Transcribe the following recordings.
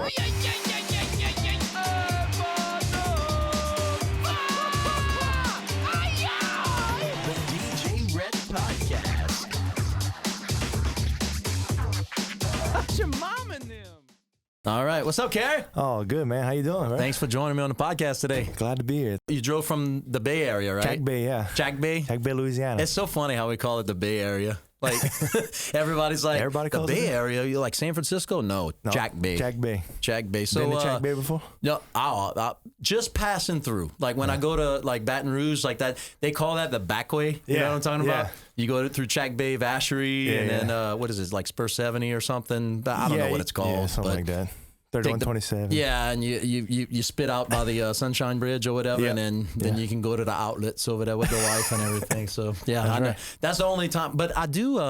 DJ Rhett Podcast. How's your mom and them? All right. What's up, Kerry? Oh, good, man. How you doing, man? Thanks for joining me on the podcast today. Glad to be here. You drove from the Bay Area, right? Chackbay, yeah. Chackbay? Chackbay, Louisiana. It's so funny how we call it the Bay Area. Like, everybody's like, Everybody the calls Bay it? Area, you like San Francisco? No, Chackbay. Chackbay. Chackbay. So, Been to Chackbay before? No, just passing through. Like when I go to like Baton Rouge, like that, they call that the back way. You know what I'm talking about? You go through Chackbay, Vacherie, and then what is it, like Spur 70 or something? I don't know what it's called. Yeah, something like that. 3127. Yeah, and you spit out by the Sunshine Bridge or whatever, and then you can go to the outlets over there with the wife and everything. So yeah, that's the only time. But I do.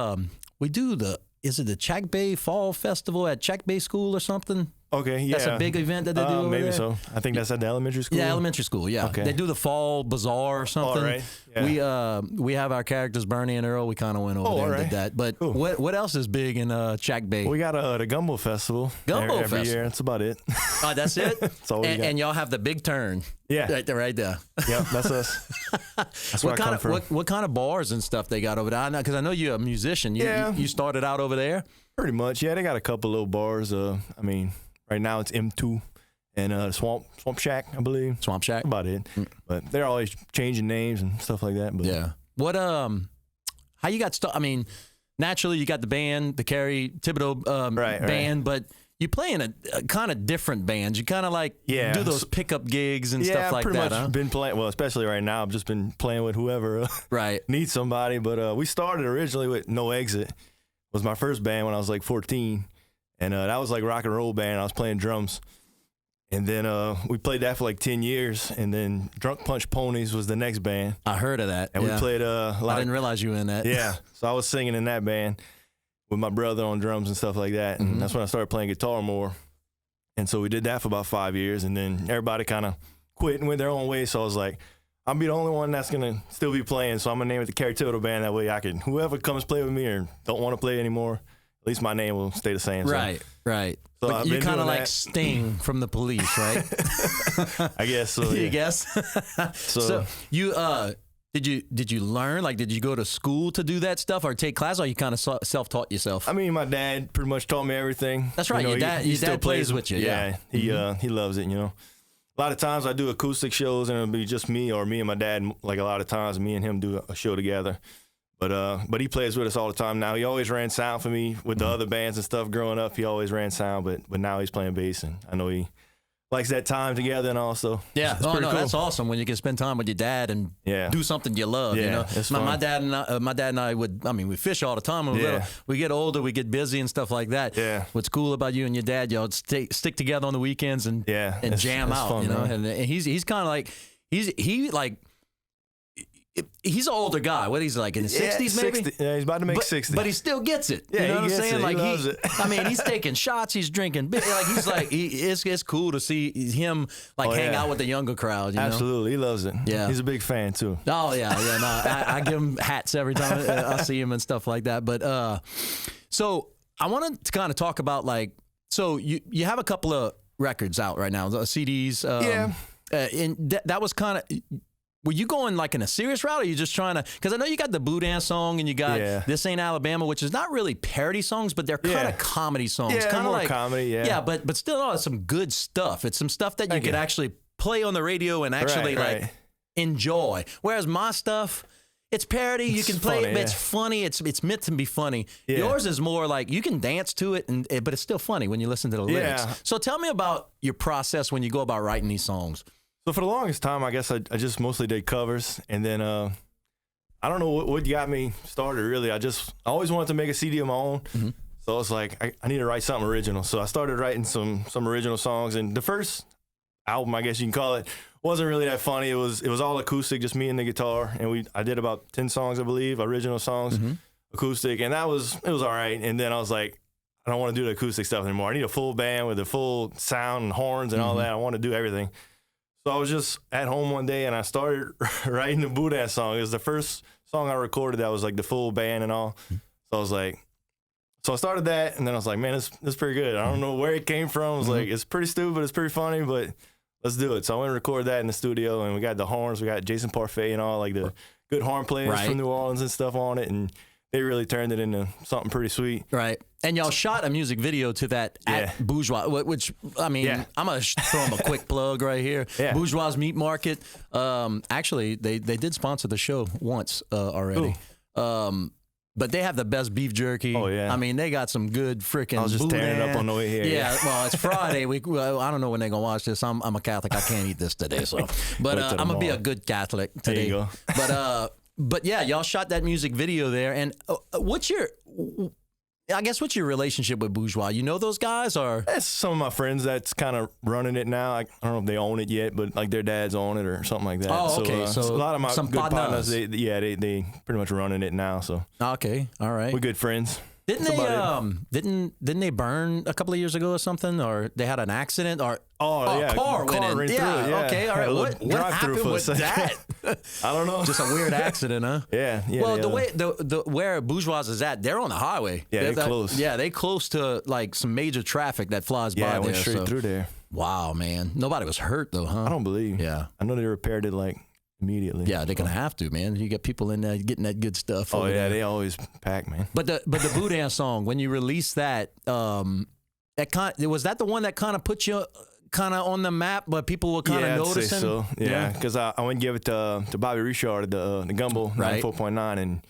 We do is it the Chackbay Fall Festival at Chackbay School or something? Okay, yeah. That's a big event that they do over maybe there? so. I think that's at the elementary school. Yeah, elementary school, yeah. Okay. They do the Fall Bazaar or something. All right. Yeah. We have our characters, Bernie and Earl. We kind of went over there and did that. But cool. what else is big in Chackbay? We got the Gumbo Festival. every year. That's about it. Oh, that's it? That's all we got. And y'all have the big turn. Yeah. Right there. Yep, that's us. That's where I come from. What kind of bars and stuff they got over there? Because I know you're a musician. You started out over there? Pretty much. Yeah, they got a couple little bars. I mean, right now it's M2 and Swamp Shack, I believe. Swamp Shack? About it. But they're always changing names and stuff like that. But yeah. What how you got started? I mean, naturally you got the band, the Kerry Thibodaux band, but you play in a kind of different bands. You kind of like do those pickup gigs and stuff like that. Yeah, pretty much been playing. Well, especially right now, I've just been playing with whoever needs somebody. But we started originally with No Exit. Was my first band when I was like 14, and that was like rock and roll band. I was playing drums, and then we played that for like 10 years, and then Drunk Punch Ponies was the next band. I heard of that, and we played a lot. I didn't realize you were in that. Yeah, so I was singing in that band with my brother on drums and stuff like that, and that's when I started playing guitar more. And so we did that for about 5 years, and then everybody kind of quit and went their own way. So I was like, I'll be the only one that's going to still be playing, so I'm going to name it the Kerry Thibodaux Band. That way I can, whoever comes play with me or don't want to play anymore, at least my name will stay the same. Right. So but you kind of like Sting from the Police, right? I guess so, yeah. You guess? So you, did you learn, like, did you go to school to do that stuff or take class, or you kind of self-taught yourself? I mean, my dad pretty much taught me everything. That's right. Your dad plays with you. Yeah. He loves it, you know. A lot of times I do acoustic shows and it'll be just me or me and my dad. Like a lot of times me and him do a show together. But he plays with us all the time now. He always ran sound for me with the other bands and stuff growing up. He always ran sound, but now he's playing bass, and I know he likes that time together and also. Yeah, it's pretty cool. That's awesome when you can spend time with your dad and do something you love. Yeah, you know, it's my dad and I would. I mean, we fish all the time. When we're little. We get older, we get busy and stuff like that. Yeah. What's cool about you and your dad, y'all stick together on the weekends and jam out. Fun, you know, man. and he's kind of like he's an older guy. What he's like in his 60s, maybe? 60. Yeah, he's about to make 60. But he still gets it. Yeah, you know he what I'm gets saying? it. Like he loves it. I mean, he's taking shots. He's drinking. Like he's like, it's cool to see him like hang out with the younger crowd. You Absolutely, know? he loves it. Yeah, he's a big fan too. Oh yeah. No, I give him hats every time I see him and stuff like that. But so I wanted to kind of talk about like, so you have a couple of records out right now, CDs. And that was kind of. Were you going like in a serious route, or are you just trying to? Because I know you got the Blue Dance song and you got This Ain't Alabama, which is not really parody songs, but they're kind of comedy songs. Yeah, kind of like comedy. Yeah, yeah, but still, it's some good stuff. It's some stuff that you could actually play on the radio and actually like enjoy. Whereas my stuff, it's parody. You can play it, but it's funny. It's meant to be funny. Yeah. Yours is more like you can dance to it, but it's still funny when you listen to the lyrics. Yeah. So tell me about your process when you go about writing these songs. So for the longest time, I guess I just mostly did covers, and then I don't know what got me started really. I always wanted to make a CD of my own, so I was like, I need to write something original. So I started writing some original songs, and the first album, I guess you can call it, wasn't really that funny. It was all acoustic, just me and the guitar, and I did about 10 songs, I believe, original songs, acoustic, and it was all right. And then I was like, I don't want to do the acoustic stuff anymore. I need a full band with a full sound and horns and all that. I want to do everything. So I was just at home one day and I started writing the Blue Dance song. It was the first song I recorded that was like the full band and all. So I was like, So I started that, and then I was like, man, this pretty good. I don't know where it came from. I was like, it's pretty stupid, it's pretty funny, but let's do it. So I went and recorded that in the studio, and we got the horns. We got Jason Parfait and all, like the good horn players from New Orleans and stuff on it, and they really turned it into something pretty sweet. Right. And y'all shot a music video to that at Bourgeois, which, I mean, I'm going to throw them a quick plug right here. Yeah. Bourgeois Meat Market. Actually, they did sponsor the show once already. But they have the best beef jerky. Oh, yeah. I mean, they got some good freaking I was just tearing it up on the way here. Yeah, well, it's Friday. I don't know when they're going to watch this. I'm a Catholic. I can't eat this today. So, but I'm going to be a good Catholic today. There you go. But yeah, y'all shot that music video there. And what's your relationship with Bourgeois? You know those guys, or? That's some of my friends that's kind of running it now. I don't know if they own it yet, but like their dads own it or something like that. Oh, okay. So a lot of my good partners, they pretty much running it now. So okay, all right. We're good friends. Didn't they burn a couple of years ago or something, or they had an accident, or a car went in? Ran through it, yeah. Okay, all right. What happened with that? I don't know. Just a weird accident, huh? Yeah. Well, the way where Bourgeois is at, they're on the highway. Yeah, they're close. Yeah, they close to like some major traffic that flies by there. Yeah, went straight through there. Wow, man. Nobody was hurt though, huh? I don't believe. Yeah. I know they repaired it like immediately. Yeah, they're gonna have to, man. You get people in there getting that good stuff. Oh yeah, there. they always pack, man. But the Boudin song, when you released that, was that the one that kind of put you kind of on the map, but people were kind of noticing? I'd say so. Yeah, because I went and gave it to Bobby Richard, the Gumbo 94.9, and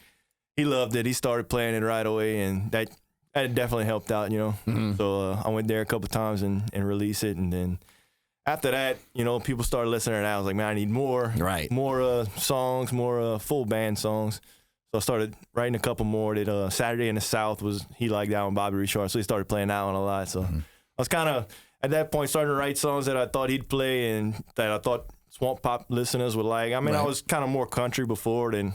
he loved it. He started playing it right away, and that definitely helped out, you know. Mm-hmm. So I went there a couple times and released it, and then after that, you know, people started listening to that. I was like, man, I need more songs, more full band songs. So I started writing a couple more. That Saturday in the South he liked that one, Bobby Richard, so he started playing that one a lot. So I was kind of at that point starting to write songs that I thought he'd play and that I thought Swamp Pop listeners would like. I mean, I was kind of more country before, then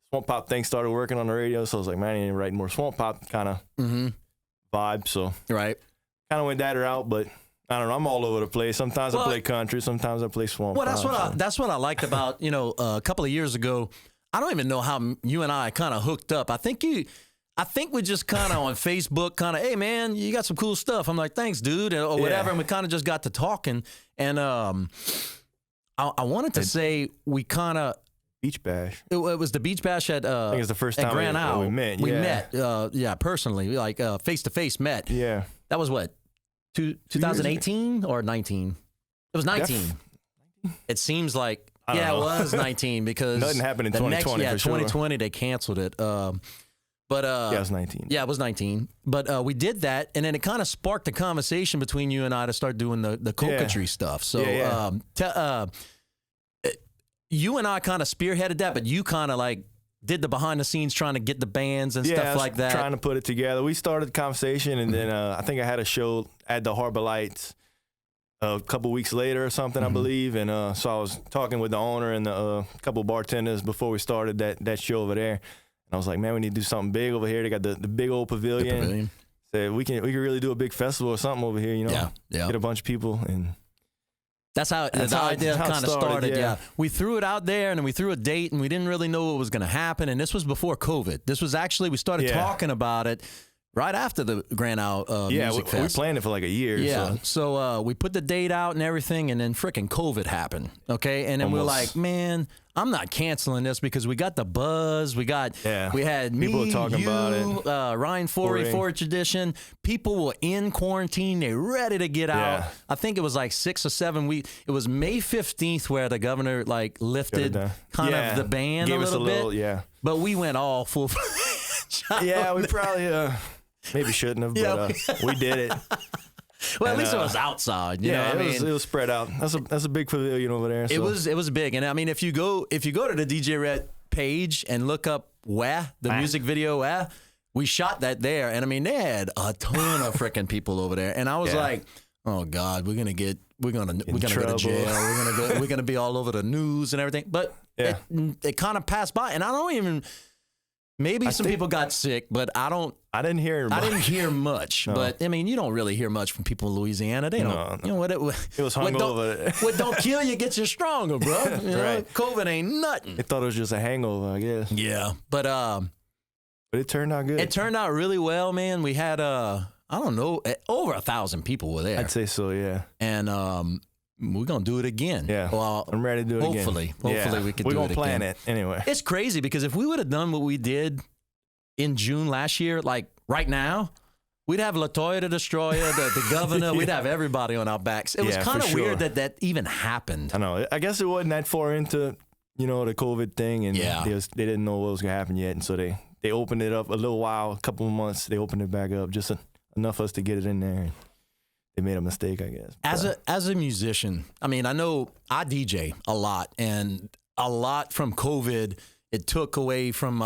Swamp Pop thing started working on the radio, so I was like, man, I need to write more Swamp Pop kind of vibe. So kind of went that route, but I don't know. I'm all over the place. Sometimes I play country. Sometimes I play swamp. Well, that's what I liked about, you know, a couple of years ago. I don't even know how you and I kind of hooked up. I think we just kind of on Facebook, kind of, hey man, you got some cool stuff. I'm like, thanks, dude, or whatever. And we kind of just got to talking. And I wanted to say we kind of Beach Bash. It was the Beach Bash at I think it's the first time we met. We met, personally, like face to face met. Yeah, that was what. 2018 or 19? It was 19. It seems like, it was 19 because nothing happened in 2020. 2020 they canceled it. But it was 19. Yeah, it was 19. But we did that, and then it kind of sparked a conversation between you and I to start doing the Cocodrie stuff. So you and I kind of spearheaded that, but you kind of like did the behind the scenes trying to get the bands and stuff like that. Trying to put it together. We started the conversation, and then I think I had a show at the Harbor Lights a couple weeks later or something, I believe. And so I was talking with the owner and a couple bartenders before we started that show over there. And I was like, man, we need to do something big over here. They got the big old pavilion. Said we can really do a big festival or something over here, you know? Yeah. Get a bunch of people and. That's how the idea kind of started. Yeah, we threw it out there, and then we threw a date, and we didn't really know what was going to happen. And this was before COVID. This was actually we started talking about it right after the Grand Isle Music Fest. We planned it for like a year. Yeah, so we put the date out and everything, and then freaking COVID happened. Okay, and then we're like, man, I'm not canceling this because we got the buzz. We had people me, talking about it. Ryan Forey, 4th edition. People were in quarantine. They're ready to get out. I think it was like 6 or 7 weeks. It was May 15th where the governor like lifted kind of the ban Gave a little bit. Yeah. But we went all full. Yeah, we probably maybe shouldn't have, but we did it. Well, at least it was outside. You know what I mean? It was spread out. That's a big pavilion over there. So. It was big, and I mean, if you go to the DJ Rhett page and look up the music video, we shot that there, and I mean, they had a ton of freaking people over there, and I was like, oh God, we're gonna go to jail. We're gonna be all over the news and everything. But it kind of passed by, and I don't even. Maybe some people got sick, but I didn't hear much. No. But I mean, you don't really hear much from people in Louisiana. They don't. You know what? It was hungover. What don't kill you gets you stronger, bro. You know, COVID ain't nothing. They thought it was just a hangover, I guess. Yeah, but But it turned out good. It turned out really well, man. We had I don't know, over 1,000 people were there. I'd say so, yeah. And we're gonna do it again. Yeah, well, I'm ready to do it hopefully, again. Hopefully, we can do it again. We're gonna plan it anyway. It's crazy because if we would have done what we did in June last year, like right now, we'd have LaToya the Destroyer, the governor. We'd have everybody on our backs. It was kind of weird that even happened. I know. I guess it wasn't that far into the COVID thing, and they didn't know what was gonna happen yet, and so they opened it up a little while, a couple of months. They opened it back up, just enough for us to get it in there. They made a mistake, I guess. As a musician, I mean, I know I DJ a lot, and a lot from COVID, it took away from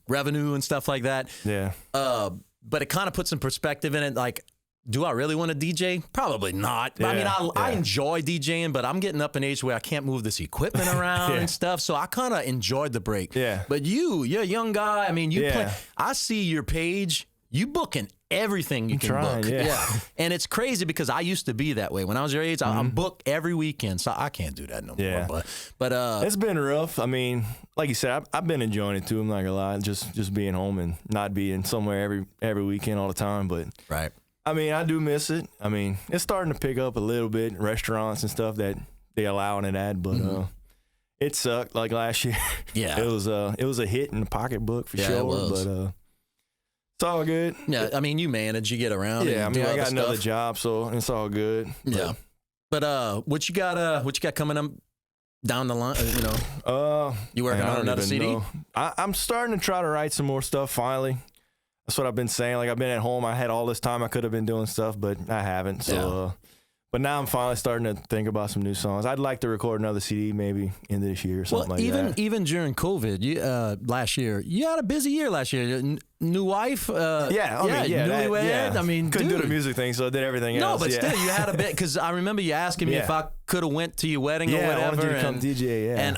revenue and stuff like that. Yeah. But it kind of puts some perspective in it. Like, do I really want to DJ? Probably not. Yeah, I mean, I enjoy DJing, but I'm getting up in age where I can't move this equipment around and stuff. So I kind of enjoyed the break. Yeah. But you're a young guy. I mean, play. I see your page. You booking everything you can book. Yeah. And it's crazy because I used to be that way. When I was your age, I'm booked every weekend. So I can't do that no more. But it's been rough. I mean, like you said, I've been enjoying it too. I'm not gonna lie, just being home and not being somewhere every weekend all the time. But right. I mean, I do miss it. I mean, it's starting to pick up a little bit. Restaurants and stuff that they allowing it at, but it sucked like last year. Yeah. It was a hit in the pocketbook for sure. It was. But it's all good. Yeah, I mean, you manage, you get around. Yeah, and I mean, do I got other another stuff. job, so it's all good. Yeah, but what you got coming up down the line? You working on another CD? I'm starting to try to write some more stuff. Finally, that's what I've been saying. Like I've been at home, I had all this time, I could have been doing stuff, but I haven't. So, but now I'm finally starting to think about some new songs. I'd like to record another CD maybe in this year or something like that. Even during COVID, last year, you had a busy year last year. New wife, newlywed. I mean, couldn't do the music thing, so I did everything else. No, but still, you had a bit because I remember you asking me if I could have went to your wedding or whatever. I wanted you to come DJ. Yeah, and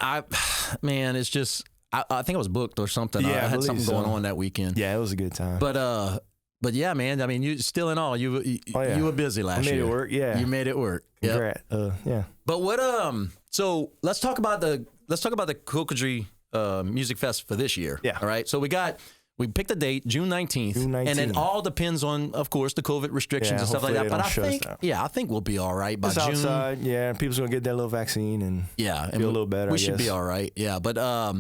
man, it's just I think I was booked or something. I had something going on that weekend. Yeah, it was a good time. But yeah, man. I mean, you still in all. You were busy last year. I made it work. Yeah, you made it work. Yep. Yeah. But what? So let's talk about the Cocodrie Music Fest for this year. Yeah. All right. So we picked a date, June 19th. And it all depends on, of course, the COVID restrictions and stuff like that. But I think we'll be all right by June. Outside, people's gonna get that little vaccine and feel a little better. We should be all right. Yeah, but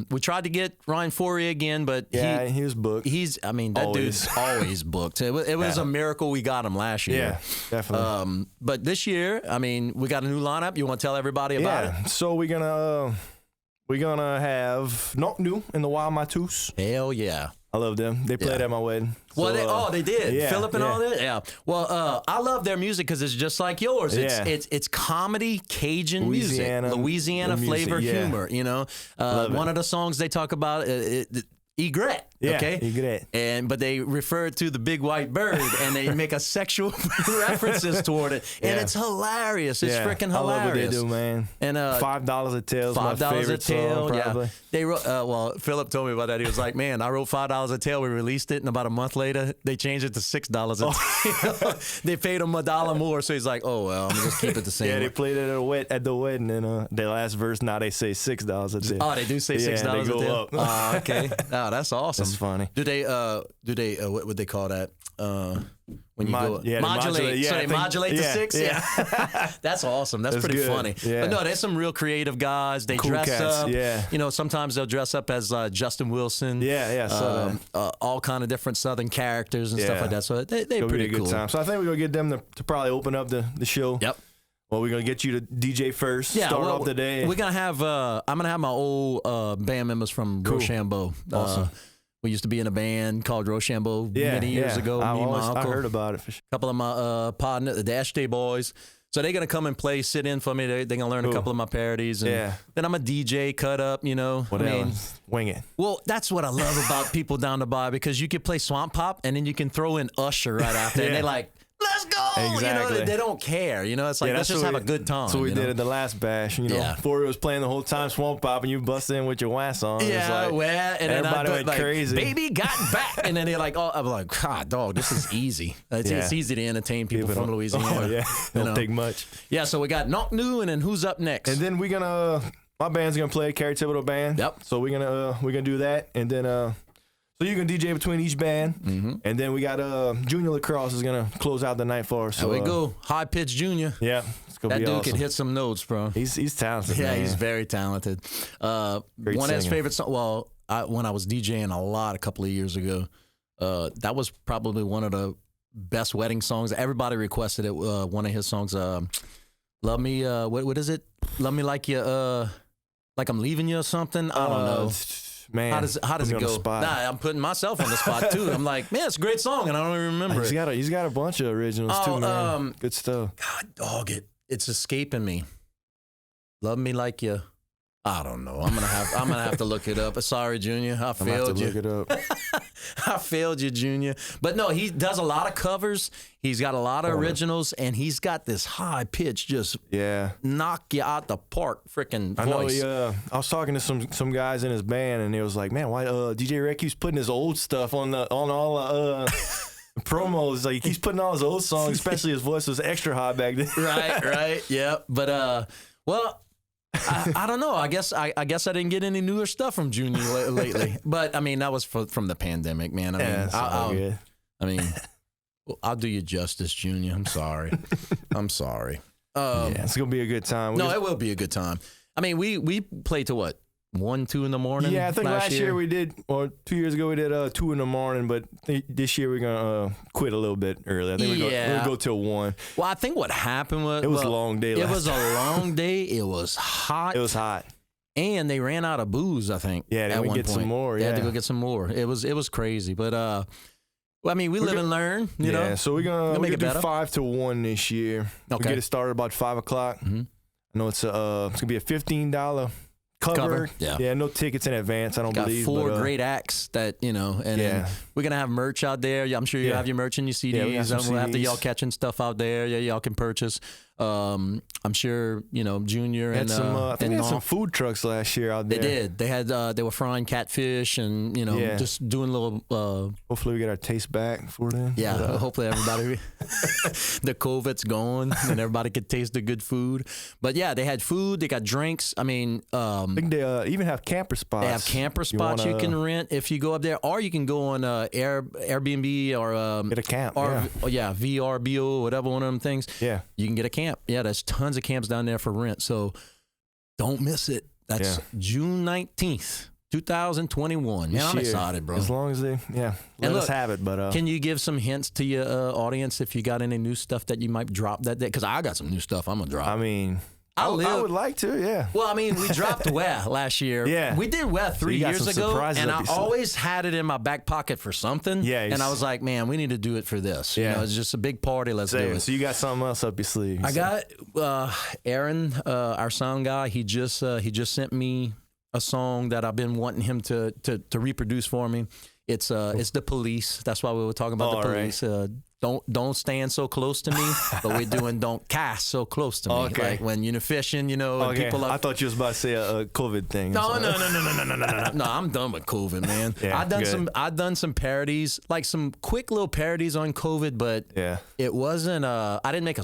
we tried to get Ryan Fourier again, but he was booked. That dude's always booked. It was a miracle we got him last year. Yeah, definitely. But this year, I mean, we got a new lineup. You want to tell everybody about it? So we're gonna have Not New in the Wild Matus. Hell yeah. I love them. They played at my wedding. Well, they did. Yeah, Philip and all that. Yeah. Well, I love their music because it's just like yours. It's comedy, Cajun music, Louisiana flavor humor. You know, one of the songs they talk about. Egret, okay? Egret. But they refer to the big white bird and they make a sexual references toward it. And it's hilarious. It's freaking hilarious. I love what they do, man. And $5 a Tail is my favorite song, probably. Yeah. They wrote, Philip told me about that. He was like, man, I wrote $5 a Tail. We released it, and about a month later, they changed it to $6 a tail. They paid him $1 more, so he's like, oh, well, I'm going to just keep it the same. Yeah, they played it at the wedding, and their last verse, now they say $6 a tail. Oh, they do say $6 a tail? They go up. Oh, okay. Oh, that's awesome. That's funny. Do they what would they call that? When you modulate. Modulate. So they modulate to 6? Yeah. That's awesome. That's pretty good. funny. Yeah. But no, there's some real creative guys. They cool dress cats. up. Yeah. You know, sometimes they'll dress up as Justin Wilson. Yeah. All kind of different Southern characters and stuff like that. So they're pretty be a good time. So I think we're going to get them to probably open up the show. Yep. Well, we're going to get you to DJ first. Start off the day. We're going to have, I'm going to have my old band members from Rochambeau. Awesome. We used to be in a band called Rochambeau many years ago. I heard about it for sure. A couple of my partners, the Dash Day Boys. So they're going to come and play, sit in for me. They're going to learn a couple of my parodies. And then I'm a DJ, cut up, you know. Wing it. Well, that's what I love about people down the bar because you can play Swamp Pop and then you can throw in Usher right after. And they're like, let's go. Exactly. You know, they don't care. You know, it's like, let's just have a good time. That's what we did at the last bash. You know, Fourier was playing the whole time Swamp Pop and you bust in with your wax on. Yeah, and and everybody went crazy. Baby got back. And then they're like, oh, I'm like, God, dog, this is easy. It's easy to entertain people from Louisiana. Oh, yeah. Don't take much. Yeah, so we got Not New, and then who's up next? And then we're going to, my band's going to play Kerry Thibodaux band. Yep. So we're gonna do that. And then, So you can DJ between each band, Mm-hmm. and then we got Junior Lacrosse is gonna close out the night for us. So, There we go. High pitch Junior. Yeah, it's gonna That be dude awesome. can hit some notes, bro. He's talented. Yeah, man. he's very talented. Great One of his singer. favorite songs. Well, when I was DJing a couple of years ago, that was probably one of the best wedding songs. Everybody requested it. One of his songs, "Love Me." What is it? "Love Me Like You." Like I'm leaving you or something. I don't know. Man, How does put it me on the go? spot. Nah, I'm putting myself on the spot too. I'm like, man, it's a great song, and I don't even remember He's it. got a bunch of originals too, man. Good stuff. God, dog it. It's escaping me. "Love Me Like You." I don't know. I'm gonna have to look it up. Sorry, Junior. I I'm gonna have failed to you. look it up. I failed you, Junior. But no, he does a lot of covers. He's got a lot of originals, and he's got this high pitch, just Yeah. knock you out the park, freaking I know. voice. I was talking to some guys in his band, and they was like, "Man, why DJ Rhett keeps putting his old stuff on all promos? Like he keeps putting all his old songs, especially his voice was extra high back then." Right. Yeah. But well, I don't know. I guess I didn't get any newer stuff from Junior lately. But I mean, that was from the pandemic, man. I mean, Yeah, it's all good. I mean, I'll do you justice, Junior. I'm sorry. I'm sorry. Yeah, it's gonna be a good time. No, it will be a good time. I mean, we played to what, 1, 2 in the morning? Yeah, I think last year we did, or 2 years ago we did 2 in the morning, but this year we're gonna quit a little bit early. I think we're gonna go till 1. Well, I think what happened was It was a long day. It was a long day. It was hot. It was hot. And they ran out of booze, I think. Yeah, they at would one get some point. more, They had to yeah. go get some more. It was crazy, but well, I mean, we live and learn, you know. Yeah, so we're gonna make do it better. 5 to 1 this year. We Okay. get it started about 5 o'clock. Mhm. I know it's gonna be a $15 cover. Yeah. No tickets in advance. I don't Got believe. 4 but, great acts that, you know, and Yeah. then we're going to have merch out there. Yeah, I'm sure you Yeah. have your merch and your CDs. Yeah, we got some and we'll have to CDs. y'all catching stuff out there. Yeah, y'all can purchase. I'm sure, you know, Junior Had and some. I think and they had some Norm- food trucks last year out They there. did. They had they were frying catfish and, you know, Yeah. just doing little Hopefully we get our taste back for them. yeah, But, hopefully everybody, the COVID's gone and everybody could taste the good food. But yeah, they had food, they got drinks. I mean, I think they even have camper spots. they have camper spots you can rent if you go up there, or you can go on Airbnb or Get a camp. VRBO, whatever one of them things. Yeah. You can get a camp. Yeah, there's tons of camps down there for rent. So don't miss it. That's Yeah. June 19th, 2021. Man, I'm This year, excited, bro. As long as they, let And us look, have it. But Can you give some hints to your audience if you got any new stuff that you might drop that day? Because I got some new stuff I'm gonna drop. I mean, I live- would like to. Yeah. Well, I mean, we dropped Weh last year. Yeah. We did Weh 3 you got years some ago, surprises and up I your sleeve. always had it in my back pocket for something. Yeah, And I it's- was like, man, we need to do it for this. You Yeah. know, it's just a big party. Let's do it. So you got something else up your sleeve. I got Aaron, our sound guy. He just sent me a song that I've been wanting him to reproduce for me. It's The Police. That's why we were talking about All the right. police. Don't stand so close to me, but we're doing don't cast so close to me. Okay. Like when you're fishing, you know, and Okay. people are I thought you was about to say a COVID thing. no. No, I'm done with COVID, man. Yeah, I've done some parodies, like some quick little parodies on COVID, but Yeah. it wasn't. I didn't make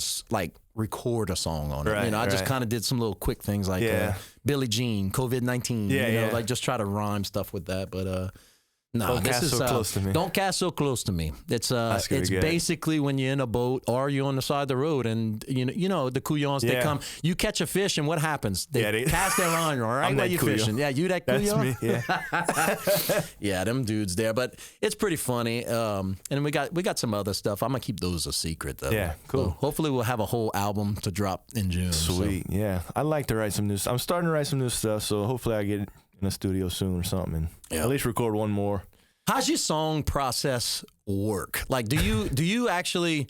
record a song on it. Right, You know, I just right. kind of did some little quick things like Yeah. Billie Jean, COVID-19. Yeah, you know, yeah. like just try to rhyme stuff with that, but. No, Don't this cast is so close to me. Don't cast so close to me. It's That's gonna it's be good. basically when you're in a boat or you're on the side of the road and you know the couillons they Yeah. come. You catch a fish and what happens? They, Yeah, they- cast their line right I'm where that you're couillon. fishing. Yeah, you that That's couillon. me. Yeah. Yeah, them dudes there, but it's pretty funny. And we got some other stuff. I'm gonna keep those a secret though. Yeah, cool. So hopefully we'll have a whole album to drop in June. so. Sweet. Yeah. I'd like to write some new. I'm starting to write some new stuff, so hopefully I get in the studio soon or something, and Yeah. at least record one more. How's your song process work? Like, do you actually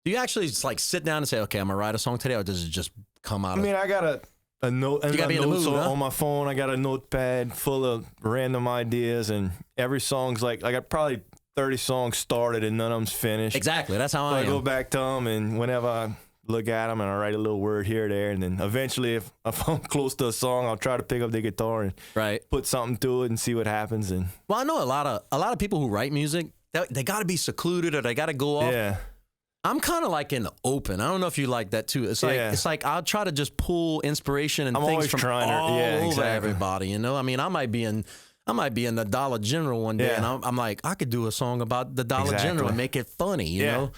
just like sit down and say, okay, I'm gonna write a song today, or does it just come out? I mean, I got a note. You gotta be in the notes mood, on, huh? on my phone. I got a notepad full of random ideas, and every song's like I got probably 30 songs started, and none of them's finished. Exactly. That's how So I I go am. back to them, and whenever I look at them, and I write a little word here or there, and then eventually, if I'm close to a song, I'll try to pick up the guitar and Right. put something to it and see what happens. And Well, I know a lot of people who write music. They got to be secluded or they got to go off. yeah, I'm kind of like in the open. I don't know if you like that too. It's like I'll try to just pull inspiration and I'm things always from trying to- all yeah, over exactly. everybody. You know, I mean, I might be in I might be in the Dollar General one day, Yeah. and I'm like, I could do a song about the Dollar General and make it funny, you know.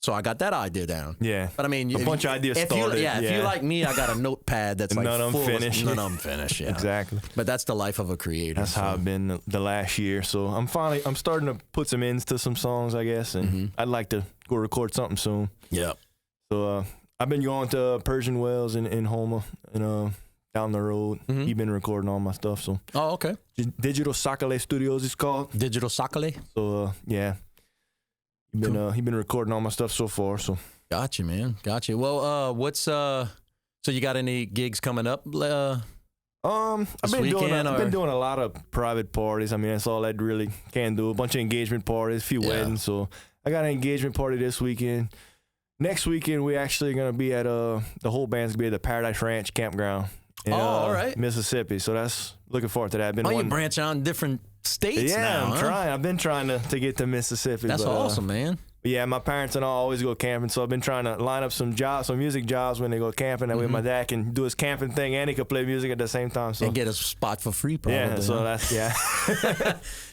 So I got that idea down. Yeah. But I mean, A bunch of ideas started. If you like me, I got a notepad that's like none of them full finished. None of them finished. Yeah. Exactly. But that's the life of a creator. That's how I've been the last year. So I'm starting to put some ends to some songs, I guess, and I'd like to go record something soon. Yeah. So I've been going to Persian Wells in Houma and down the road. He's been recording all my stuff. So Oh, okay. Digital Sakale Studios is called. Digital Sakale. So yeah, he been recording all my stuff so far. So Gotcha, man. Gotcha. Well, what's so you got any gigs coming up? I've been doing a lot of private parties. I mean, that's all I really can do. A bunch of engagement parties, a few weddings. So I got an engagement party this weekend. Next weekend, we actually gonna be at the whole band's gonna be at the Paradise Ranch Campground in all right. Mississippi. So that's looking forward to that. You branch out in different states now. I'm huh? trying. I've been trying to get to Mississippi. That's awesome, man. But yeah, my parents and I always go camping, so I've been trying to line up some music jobs when they go camping. That way my dad can do his camping thing and he can play music at the same time. So And get a spot for free, probably. yeah, so huh? that's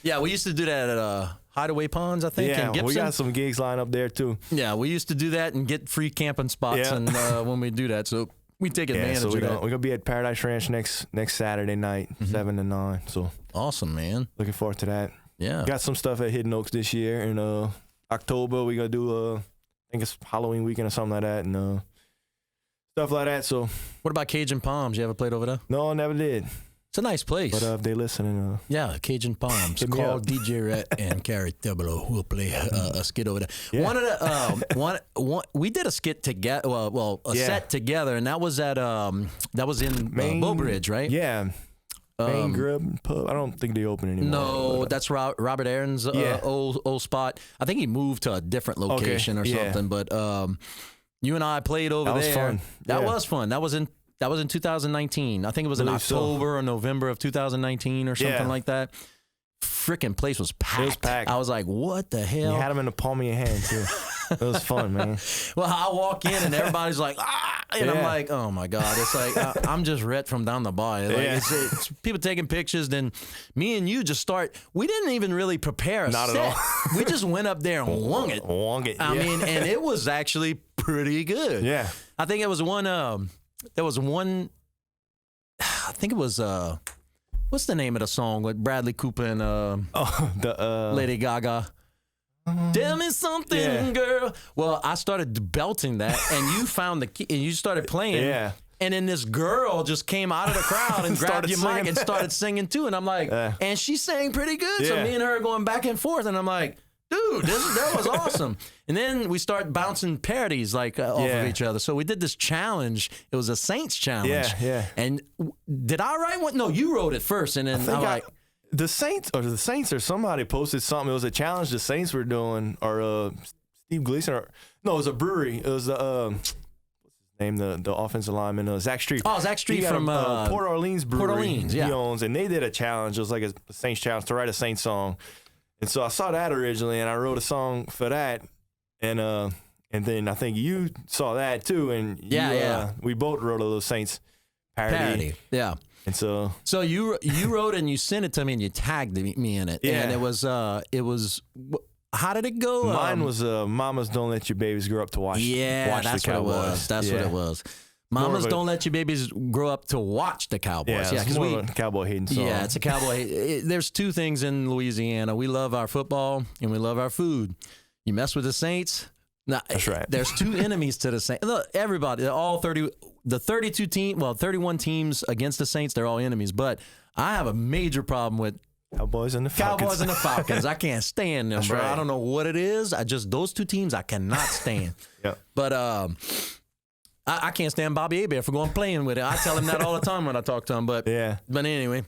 Yeah, we used to do that at Hideaway Ponds, I think, in yeah. Gibson. We got some gigs lined up there too. Yeah, we used to do that and get free camping spots Yeah. and when we do that. So we take Yeah, advantage so we're of that. gonna be at Paradise Ranch next Saturday night, 7 to 9. So Awesome, man. looking forward to that. Yeah. Got some stuff at Hidden Oaks this year. In October, we gonna do I think it's Halloween weekend or something like that, and stuff like that. So What about Cajun Palms? You ever played over there? no, I never did. It's a nice place. But if they listening, Yeah, Cajun Palms. Hit me Call up. DJ Rhett and Kerry Thibodaux. We'll play a skit over there. Yeah. One of the we did a skit together. Well, a set together, and that was at that was in Bow Bridge, right? Yeah. Main Grub Pub. I don't think they open anymore. No, but, that's Robert Aaron's Yeah. old spot. I think he moved to a different location or yeah. something. But you and I played over That was there. fun. That Yeah. was fun. That was in 2019. I think it was in Believe so. October or November of 2019 or something Yeah. like that. Freaking place was packed. It was packed. I was like, what the hell? you had them in the palm of your hand too. It was fun, man. Well, I walk in and everybody's like, and I'm Yeah. like, oh my God. It's like, I'm just Rhett from down the bar. Like, Yeah. it's people taking pictures. Then me and you just we didn't even really prepare a Not at set. all. We just went up there and wung it. Wong it. I yeah. mean, and it was actually pretty good. yeah. I think it was there was one, I think it was, what's the name of the song with Bradley Cooper and Lady Gaga? Tell me something, Yeah. girl. Well, I started belting that, and you found the key, and you started playing. Yeah. And then this girl just came out of the crowd and grabbed Started your mic singing. and started singing too. And I'm like, and she sang pretty good. So Yeah. me and her are going back and forth, and I'm like, dude, that was awesome. And then we start bouncing parodies like off Yeah. of each other. So we did this challenge. It was a Saints challenge. Yeah, yeah. And did I write one? No, you wrote it first, and then I'm like, the Saints or somebody posted something. It was a challenge the Saints were doing, or Steve Gleason, no, it was a brewery. It was what's his name, the offensive lineman, Zach Street. Oh, Zach Street He got from Port Orleans Brewery. Port Orleans, yeah. He owns, and they did a challenge. It was like a Saints challenge to write a Saints song. And so I saw that originally, and I wrote a song for that, and then I think you saw that too, and we both wrote a little Saints parody. Yeah. And so you wrote it and you sent it to me and you tagged me in it. Yeah. And it was how did it go? mine was "Mamas Don't Let Your Babies Grow Up to Watch." Yeah, watch that's the what it Cowboys. was. That's what Yeah. it was. more Mamas of a- don't let your babies grow up to watch the Cowboys. Yeah, it's because more of a cowboy hating song. yeah, it's a cowboy. There's two things in Louisiana. We love our football and we love our food. You mess with the Saints. Nah, That's right. There's two enemies to the Saints. Look, everybody, all 31 teams against the Saints, they're all enemies. But I have a major problem with Cowboys and the Falcons. Cowboys and the Falcons. I can't stand them, That's bro. right. I don't know what it is. Those two teams I cannot stand. Yeah. But I can't stand Bobby Hebert for going playing with it. I tell him that all the time when I talk to him. But Yeah. anyway,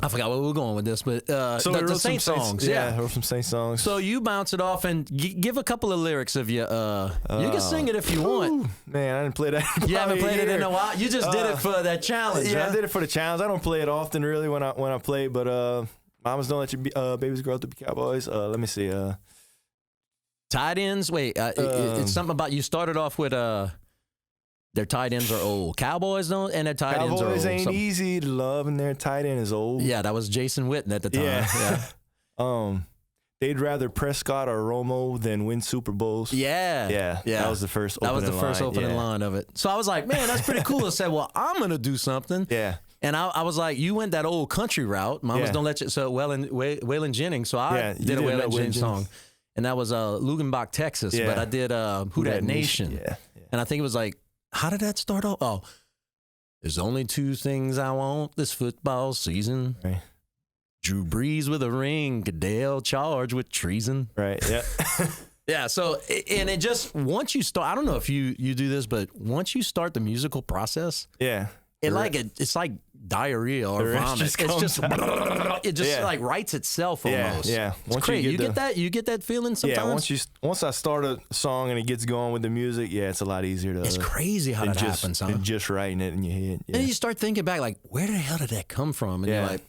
I forgot where we were going with this. But So we the wrote Saints some songs, Yeah, I wrote some Saints songs. So you bounce it off and give a couple of lyrics of you. You can sing it if you want. Man, I didn't play that. You haven't probably played it in a year. while. You just did it for that challenge. Yeah, huh? I did it for the challenge. I don't play it often, really, when I play. But mamas don't let your babies grow up to be cowboys. Let me see. Tight ends. Wait, it's something about you started off with their tight ends are old. Cowboys don't, and their tight ends are old. Cowboys ain't So- easy to love, and their tight end is old. Yeah, that was Jason Witten at the time. Yeah. They'd rather Prescott or Romo than win Super Bowls. Yeah. That was the first That opening was the first line. opening line of it. So I was like, man, that's pretty cool. I said, well, I'm going to do something. Yeah. And I was like, you went that old country route. Mamas don't let you. So Waylon Jennings. So I did a Waylon Jennings song. And that was Lugenbach, Texas. Yeah. But I did Who Dat Nation. Yeah. And I think it was like, how did that start off? Oh, there's only two things I want this football season. Right. Drew Brees with a ring, Goodell charged with treason. Right. Yeah. Yeah. So, and it just, once you start, I don't know if you do this, but once you start the musical process, Yeah. it's like diarrhea or vomit. just It's comes just, it just like writes itself almost. Yeah. It's crazy. You get that feeling sometimes? Yeah. Once I start a song and it gets going with the music, it's a lot easier to. It's crazy how that happens, huh? than just writing it in your head. Yeah. And you start thinking back, like, where the hell did that come from? And you're like,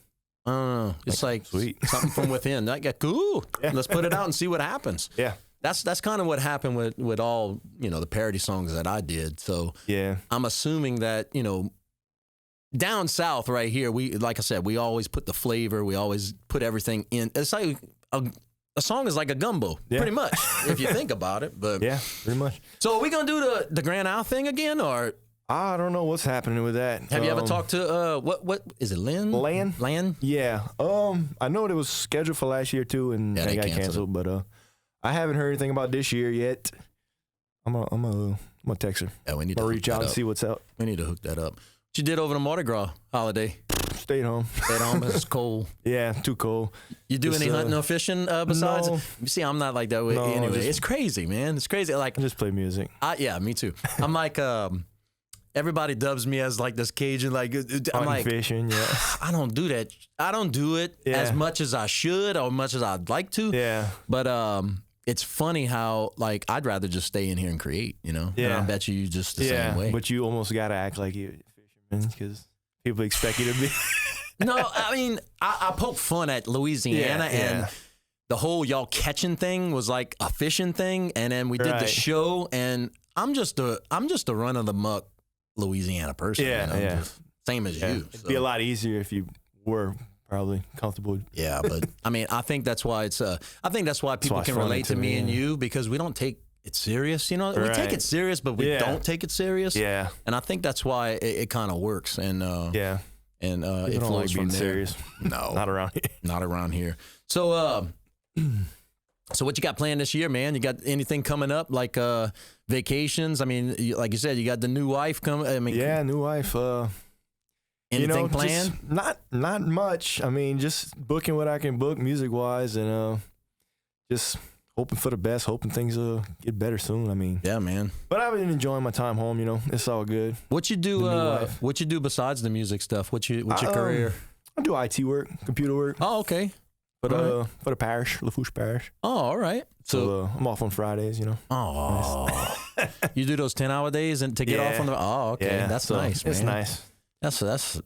I don't know. It's like sweet. something from within. That got cool. Yeah. Let's put it out and see what happens. Yeah. That's kind of what happened with all, the parody songs that I did. So Yeah. I'm assuming that, down south right here, like I said, we always put the flavor. We always put everything in. It's like a song is like a gumbo, pretty much, if you think about it. But Yeah. Pretty much. So are we going to do the Grand Isle thing again, or I don't know what's happening with that. have you ever talked to, what is it, Lynn? Lan? Yeah. I know it was scheduled for last year too, and Yeah, they got canceled canceled. But I haven't heard anything about this year yet. I'm gonna text her. Yeah, we need to I'll hook reach that out and up. see what's up. We need to hook that up. What you did over the Mardi Gras holiday? Stayed home. Stayed home. It's cold. Yeah, too cold. You do Just, any hunting or fishing besides? no. You see, I'm not like that way No, anyway. just- It's crazy, man. It's crazy. Like, I just play music. yeah, me too. I'm like, everybody dubs me as like this Cajun. Like, I'm Hunting, like, fishing. Yeah. I don't do that. I don't do it as much as I should or much as I'd like to. Yeah. But it's funny how like I'd rather just stay in here and create. And I bet you just the same way. But you almost gotta act like you're a fisherman because people expect you to be. No, I mean, I poke fun at Louisiana and the whole y'all catching thing was like a fishing thing. And then we did the show and I'm just a run of the muck Louisiana person. Yeah. Just same as you. It'd be a lot easier if you were probably comfortable. Yeah, but I mean, I think that's why people it's can funny relate to to me me, and you because we don't take it serious. We take it serious, but we don't take it serious. Yeah. And I think that's why it kind of works. And Yeah. and People it don't flows like from being there. serious. No, Not around here. not around here. So, so what you got planned this year, man? You got anything coming up like vacations? I mean, like you said, you got the new wife coming. I mean, Yeah, new wife. anything planned? Just not much. I mean, just booking what I can book music wise, and just hoping for the best, hoping things will get better soon. I mean, Yeah, man. but I've been enjoying my time home. It's all good. What you do? The new wife. What you do besides the music stuff? What's your career? I do IT work, computer work, Oh, okay. but Right. for the parish, Lafourche Parish. Oh, all right. So I'm off on Fridays. Oh, you do those 10-hour days and to get off on the. Oh, okay, Yeah, that's so nice, man. It's nice.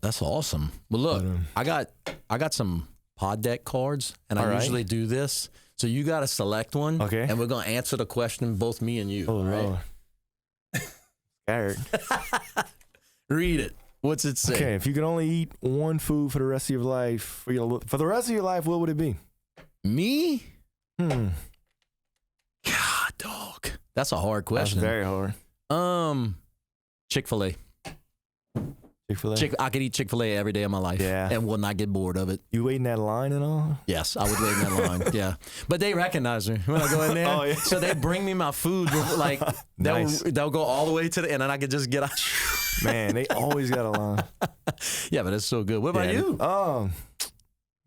That's awesome. Well, look, But, I got some pod deck cards, and I All right. usually do this. So you got to select one, Okay. And we're gonna answer the question, both me and you. Oh, all right? Lord. Scared. Read it. What's it say? Okay, if you could only eat one food for the rest of your life, for the rest of your life, what would it be? Me? Hmm. God, dog. That's a hard That's question. very hard. Chick-fil-A. Chick-fil-A. I could eat Chick-fil-A every day of my life, Yeah. and will not get bored of it. You waiting that line and all? Yes, I would wait in that line. Yeah, but they recognize me when I go in there. Oh, yeah. So they bring me my food. Like Nice. they'll go all the way to the end, and I can just get out. Man, they always got a line. Yeah, but it's so good. What about Yeah. you?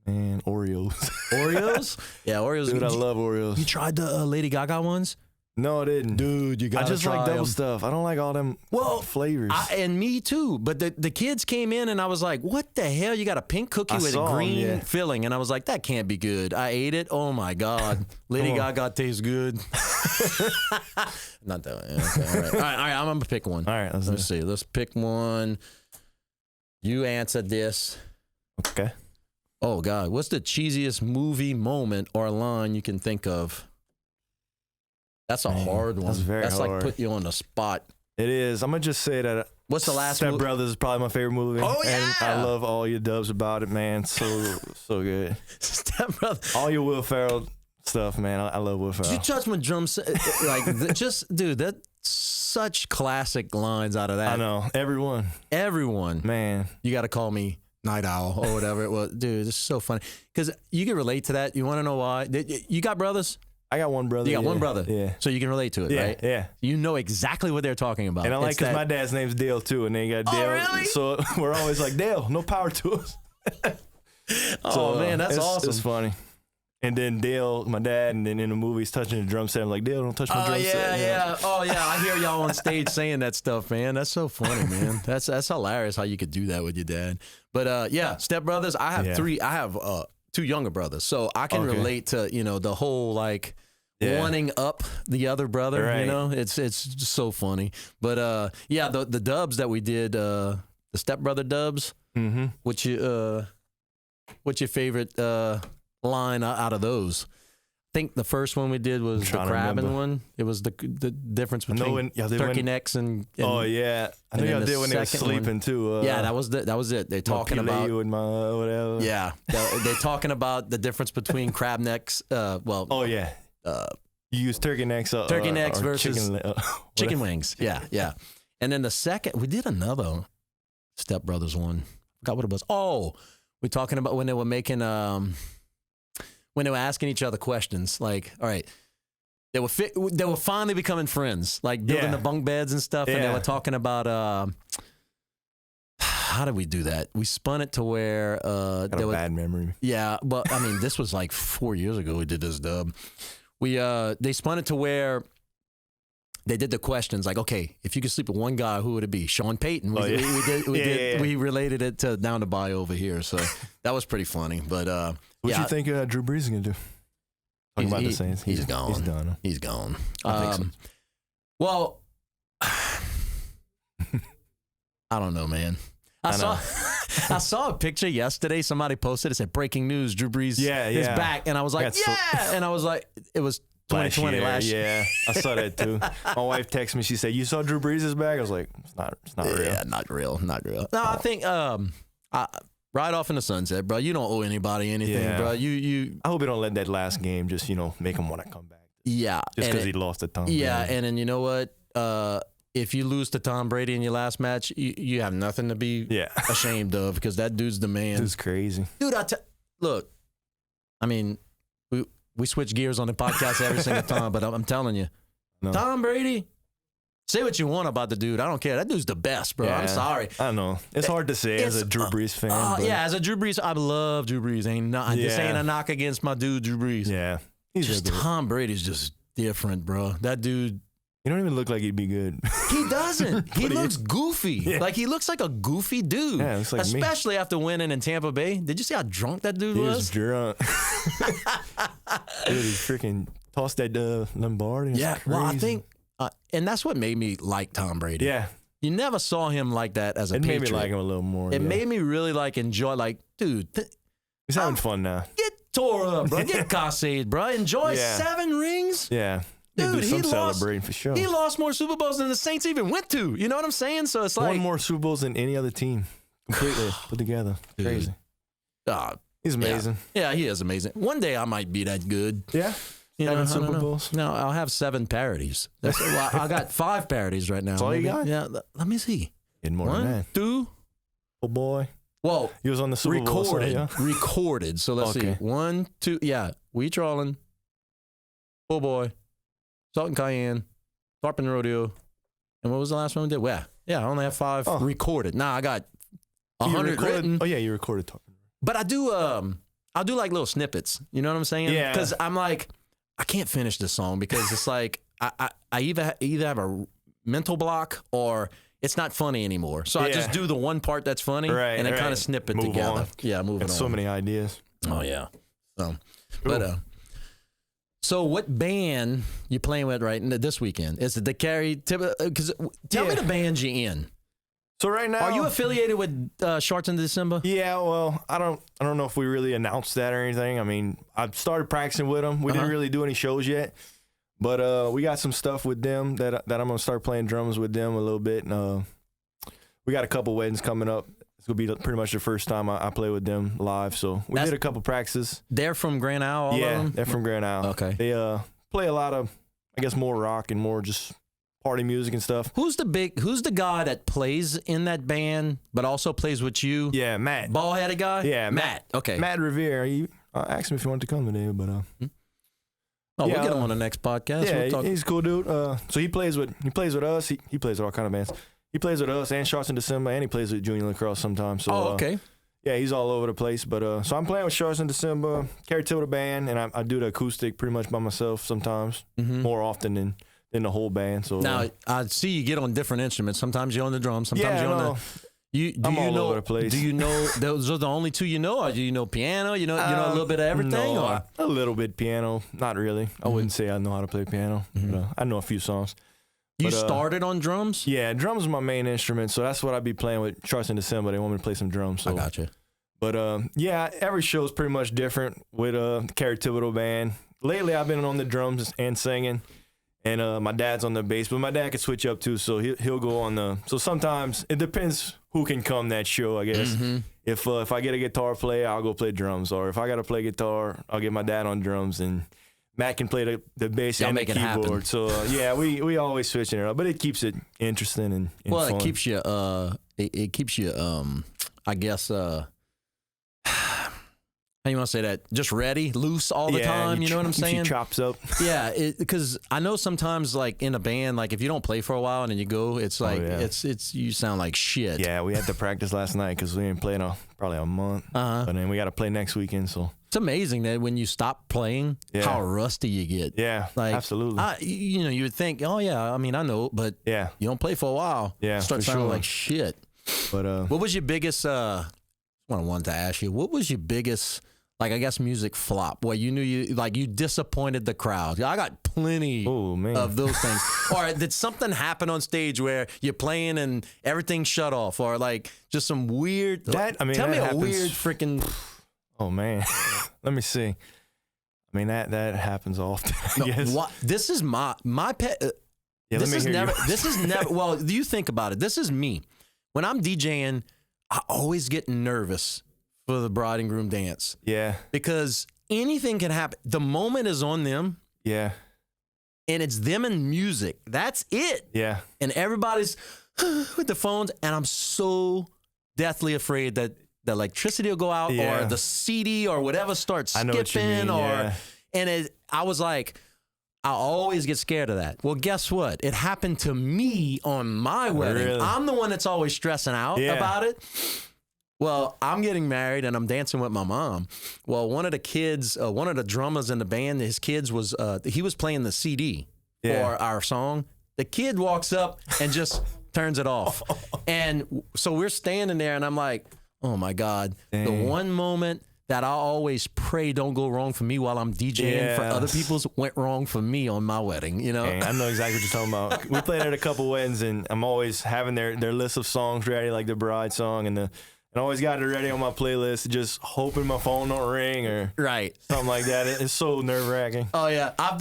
Man, Oreos. Oreos? Yeah, Oreos. Dude, I love Oreos. You tried the Lady Gaga ones? No, I didn't. Dude, you I gotta just try like double 'em. stuff. I don't like all them flavors. And me too. But the kids came in and I was like, what the hell? You got a pink cookie I with a saw 'em, green yeah. filling. And I was like, that can't be good. I ate it. Oh my God. Lady Come on. Gaga tastes good. Not that one. Okay, all right. All right. I'm going to pick one. all right, Let's see. Let's pick one. You answer this. Okay. Oh God. What's the cheesiest movie moment or line you can think of? That's a Man, hard one. that's very like hard. put you on the spot. It is. I'm gonna just say that. What's the last Step Brothers is probably my favorite movie. Oh, And yeah. I love all your dubs about it, man. So good. Step Brother. All your Will Ferrell stuff, man. I love Will Ferrell. Did you touch my drum set? Dude, that's such classic lines out of that. I know. Everyone. Man. You got to call me Night Owl or whatever it was. Dude, it's so funny. Because you can relate to that. You want to know why? You got brothers? I got one brother. You got one brother. Yeah. So you can relate to it, Yeah, right? yeah. You know exactly what they're talking about. And I like It's because that- my dad's name's Dale, too. And they got Dale. really? So we're always like, Dale, no power to us. Oh, man, that's awesome. It's funny. And then Dale, my dad, and then in the movie, he's touching the drum set. I'm like, Dale, don't touch my drum set. Yeah. Oh, yeah. I hear y'all on stage saying that stuff, man. That's so funny, man. That's hilarious how you could do that with your dad. But yeah, Step Brothers. I have three. I have 2 younger brothers, so I can relate to the whole like wanting up the other brother. Right. It's just so funny. But yeah, the dubs that we did, the Step Brother dubs. Mm-hmm. What's your favorite line out of those? I think the first one we did was the crabbing one. It was the difference between turkey necks and oh yeah, I think I did when they were sleeping too. Yeah, that was it. They're talking about with my whatever. Yeah, they're talking about the difference between crab necks. Oh yeah. You use turkey necks. Turkey necks versus chicken wings. Yeah. Yeah. And then the second, we did another Step Brothers one. Forgot what it was. Oh, we're talking about when they were making when they were asking each other questions. Like, all right, they were finally becoming friends, like building the bunk beds and stuff. And they were talking about how did we do that? We spun it to where got a bad memory. Yeah, but I mean, this was like 4 years ago. We did this dub. They spun it to where they did the questions like, okay, if you could sleep with one guy, who would it be? Sean Payton. We related it to Down to Buy over here, so that was pretty funny. But what do you think Drew Brees is gonna do? Talking about the Saints, he's gone. He's done. He's gone. I think so. Well, I don't know, man. I saw a picture yesterday. Somebody posted. It said, "Breaking news: Drew Brees is back," and I was like, and I was like, it was 2020 last year. Yeah, I saw that too. My wife texted me. She said, "You saw Drew Brees is back?" I was like, "It's not real." Yeah, not real. No, I think ride off in the sunset, bro. You don't owe anybody anything, bro. You. I hope they don't let that last game just make him want to come back. Yeah, just because he lost to Tom. Yeah, Brady. and then you know what? If you lose to Tom Brady in your last match, you have nothing to be ashamed of because that dude's the man. Dude's crazy. Dude, look, I mean, we switch gears on the podcast every single time, but I'm telling you, Tom Brady, say what you want about the dude. I don't care. That dude's the best, bro. I'm sorry. I know. It's hard to say as a Drew Brees fan. Yeah, as a Drew Brees, I love Drew Brees. This ain't a knock against my dude, Drew Brees. Yeah. Tom Brady's just different, bro. That dude. He don't even look like he'd be good. He doesn't. He looks goofy. Yeah. Like, he looks like a goofy dude. Yeah, looks like especially after winning in Tampa Bay. Did you see how drunk that dude was? He was drunk. Dude, he freaking tossed that Lombardi. Yeah, well, I think, and that's what made me like Tom Brady. Yeah. You never saw him like that as a Patriot. It made me like him a little more. It made me really enjoy, dude. He's having fun now. Get tore up, bro. Get Gossade, bro. Enjoy 7 rings. Yeah. Dude, he lost, celebrating for sure. He lost more Super Bowls than the Saints even went to. You know what I'm saying? So it's like won more Super Bowls than any other team completely put together. Crazy. He's amazing. Yeah, he is amazing. One day I might be that good. Yeah. 7 Super Bowls. No, I'll have 7 parodies. I got 5 parodies right now. That's all you got? Yeah. Let me see. Getting more than that. 1, 2. Oh boy. Whoa. He was on the Super Bowl. Recorded. So let's see. 1, 2. Yeah. We trolling. Oh boy. Salt and Cayenne, Tarpon Rodeo, and what was the last one we did? Well, yeah, I only have 5 recorded. Nah, I got 100 written. Oh yeah, you recorded Tarpon. But I do, I'll do like little snippets. You know what I'm saying? Yeah. Because I'm like, I can't finish this song because it's like I either have a mental block or it's not funny anymore. So I just do the one part that's funny and then kind of snip it together. On. Yeah, moving on. So many ideas. Oh yeah. So, but so what band you playing with this weekend? Is it the Kerry Thibodaux? Because tell me the band you in. So right now, are you affiliated with Shorts in December? Yeah, well, I don't know if we really announced that or anything. I mean, I've started practicing with them. We didn't really do any shows yet, But we got some stuff with them that I'm gonna start playing drums with them a little bit. And we got a couple weddings coming up. It's gonna be pretty much the first time I play with them live. So we did a couple practices. They're from Grand Isle. All yeah, of them? they're from Grand Isle. Okay. They play a lot of, I guess, more rock and more just party music and stuff. Who's the guy that plays in that band but also plays with you? Yeah, Matt. Bald-headed guy? Yeah, Matt. Okay. Matt Revere. He asked me if he wanted to come today, but we'll get him on the next podcast. Yeah, we'll he's a cool dude. So he plays with us. He plays with all kind of bands. He plays with us and Sharks in December, and he plays with Junior Lacrosse sometimes. So, okay. Yeah, he's all over the place. But so I'm playing with Sharks in December, Kerry Thibodaux band, and I do the acoustic pretty much by myself sometimes, more often than the whole band. So now I see you get on different instruments. Sometimes you're on the drums. Sometimes you're on the. I'm all over the place. Do you know those are the only two you know, or do you know piano? You know a little bit of everything, no, or a little bit piano. Not really. I wouldn't say I know how to play piano. But, I know a few songs. You But, started on drums? Yeah, drums is my main instrument, so that's what I'd be playing with Sharks in December. They want me to play some drums. So. I got you. But yeah, every show's pretty much different with the Kerry Thibodaux band. Lately, I've been on the drums and singing, and my dad's on the bass. But my dad can switch up too, so he'll go on the. So sometimes it depends who can come that show, I guess. If I get a guitar player, I'll go play drums, or if I gotta play guitar, I'll get my dad on drums, and Matt can play the bass and the make it happen. keyboard. So yeah, we always switching it up, but it keeps it interesting and Well, fun. it keeps you. It keeps you. I guess. How you want to say that? Just ready, loose all the time. You know what I'm keeps saying? your chops up. Yeah, because I know sometimes, like in a band, like if you don't play for a while and then you go, it's like it's you sound like shit. Yeah, we had to practice last night because we ain't playing probably a month. But then we got to play next weekend. So it's amazing that when you stop playing, how rusty you get. Yeah, like, absolutely. You would think, oh yeah, I mean I know, but yeah, you don't play for a while. Yeah, start for sounding sure. like shit. But what was your biggest? I wanted to ask you, what was your biggest? Like, I guess music flop where you knew you disappointed the crowd. I got plenty of those things. Or did something happen on stage where you're playing and everything shut off, or like just some weird? Tell me a weird freaking. Oh man, let me see. I mean that happens often. Yes. This is my pet. This is never. Well, you think about it. This is me. When I'm DJing, I always get nervous for the bride and groom dance. Yeah. Because anything can happen. The moment is on them. Yeah. And it's them and music. That's it. Yeah. And everybody's with the phones. And I'm so deathly afraid that the electricity will go out or the CD or whatever starts skipping. I was like, I always get scared of that. Well, guess what? It happened to me on my wedding. Really? I'm the one that's always stressing out about it. Well, I'm getting married and I'm dancing with my mom. Well, one of the kids, one of the drummers in the band, his kids was, he was playing the CD for our song. The kid walks up and just turns it off. And so we're standing there and I'm like, oh my God. Dang. The one moment that I always pray don't go wrong for me while I'm DJing for other people's went wrong for me on my wedding, you know? Dang, I know exactly what you're talking about. We played at a couple weddings and I'm always having their list of songs ready, like the bride song and I always got it ready on my playlist, just hoping my phone don't ring or something like that. It's so nerve-wracking. Oh yeah, I've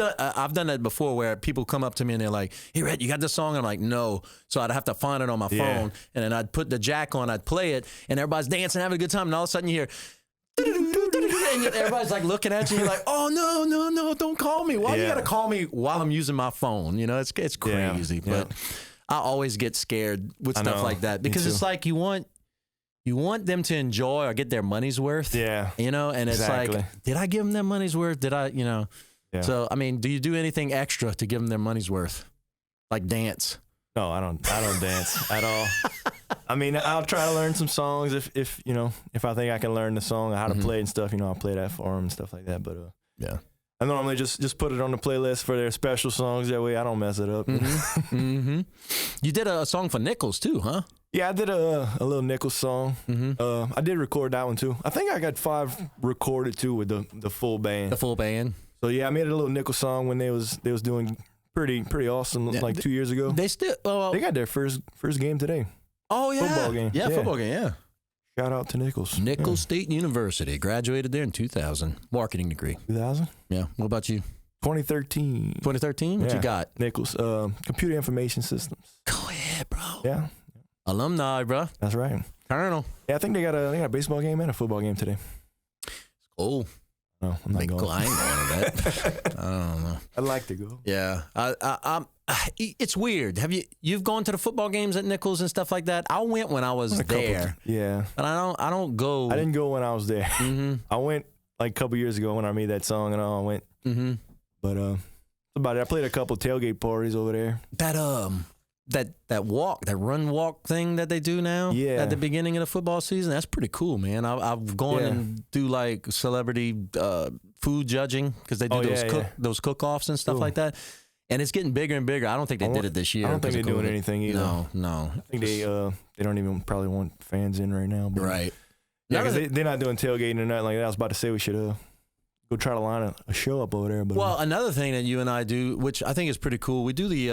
done that before where people come up to me and they're like, "Hey, Rhett, you got this song?" I'm like, "No." So I'd have to find it on my phone, and then I'd put the jack on, I'd play it, and everybody's dancing, having a good time, and all of a sudden you hear, and everybody's like looking at you, and you're like, "Oh no, don't call me. Why you gotta call me while I'm using my phone?" You know, it's crazy, but I always get scared with stuff like that because it's like you want them to enjoy or get their money's worth. Yeah. You know, and it's like, did I give them their money's worth? Did I, you know? Yeah. So, I mean, do you do anything extra to give them their money's worth? Like dance? No, I don't dance at all. I mean, I'll try to learn some songs if you know, if I think I can learn the song or how to play it and stuff, you know, I'll play that for them and stuff like that. But yeah. I normally just put it on the playlist for their special songs. That way I don't mess it up. You did a song for Nichols too, huh? Yeah, I did a little Nichols song. I did record that one too. I think I got 5 recorded too with the full band. The full band. So yeah, I made a little Nichols song when they was doing pretty awesome like 2 years ago. They still they got their first game today. Oh yeah, football game. Yeah, football game. Yeah. Shout out to Nichols. Nichols State University. Graduated there in 2000. Marketing degree. 2000. Yeah. What about you? 2013. 2013? What you got? Nichols, Computer Information Systems. Go ahead, bro. Yeah. Alumni, bro. That's right. Colonel. Yeah, I think they got a baseball game and a football game today. Oh. No, I'm not going. Cool. I ain't going to that. I don't know. I'd like to go. Yeah. It's weird. You've gone to the football games at Nichols and stuff like that? I went when I was there. Yeah. But I don't go. I didn't go when I was there. Mm-hmm. I went like a couple years ago when I made that song and all. I went. Mm-hmm. But about it. I played a couple tailgate parties over there. That run walk thing that they do now at the beginning of the football season, that's pretty cool, man. I've gone and do like celebrity food judging because they do those cook-offs and stuff like that. And it's getting bigger and bigger. I don't think they did it this year. I don't think they're doing anything either. No. I think they don't even probably want fans in right now. But right. Yeah, because they're not doing tailgating or nothing like that. I was about to say we should go try to line a show up over there. But well, another thing that you and I do, which I think is pretty cool, we do the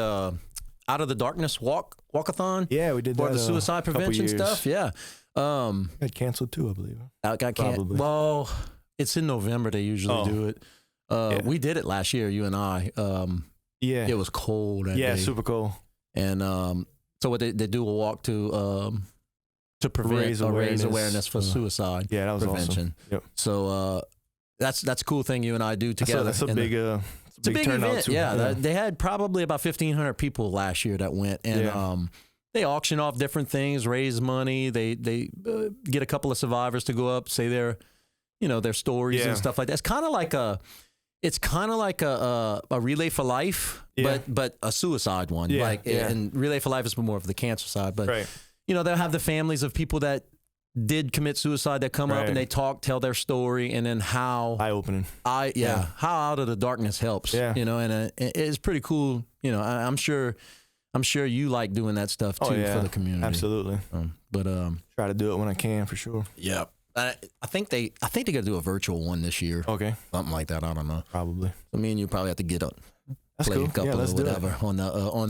Out of the Darkness walkathon. Yeah, we did that. For the suicide prevention stuff. Yeah. Got canceled too, I believe. Got canceled. Well, it's in November. They usually do it. We did it last year, you and I. Yeah. It was cold that day. Super cold. And so what they do a walk to prevent raise awareness for suicide prevention. Awesome. Yep. So that's a cool thing you and I do together. That's a big it's a big turnout event. too. Yeah, they had probably about 1,500 people last year that went, and they auction off different things, raise money. They get a couple of survivors to go up, say their stories and stuff like that. It's kind of like a Relay for Life, but a suicide one. And Relay for Life is more of the cancer side, but they'll have the families of people that did commit suicide that come up and they tell their story, and then how eye-opening. How Out of the Darkness helps. And it's pretty cool. I'm sure you like doing that stuff too for the community. Absolutely. But try to do it when I can for sure. Yeah. I think they got to do a virtual one this year. Okay. Something like that. I don't know. Probably. So me and you probably have to get up. That's play cool. a couple let's or whatever on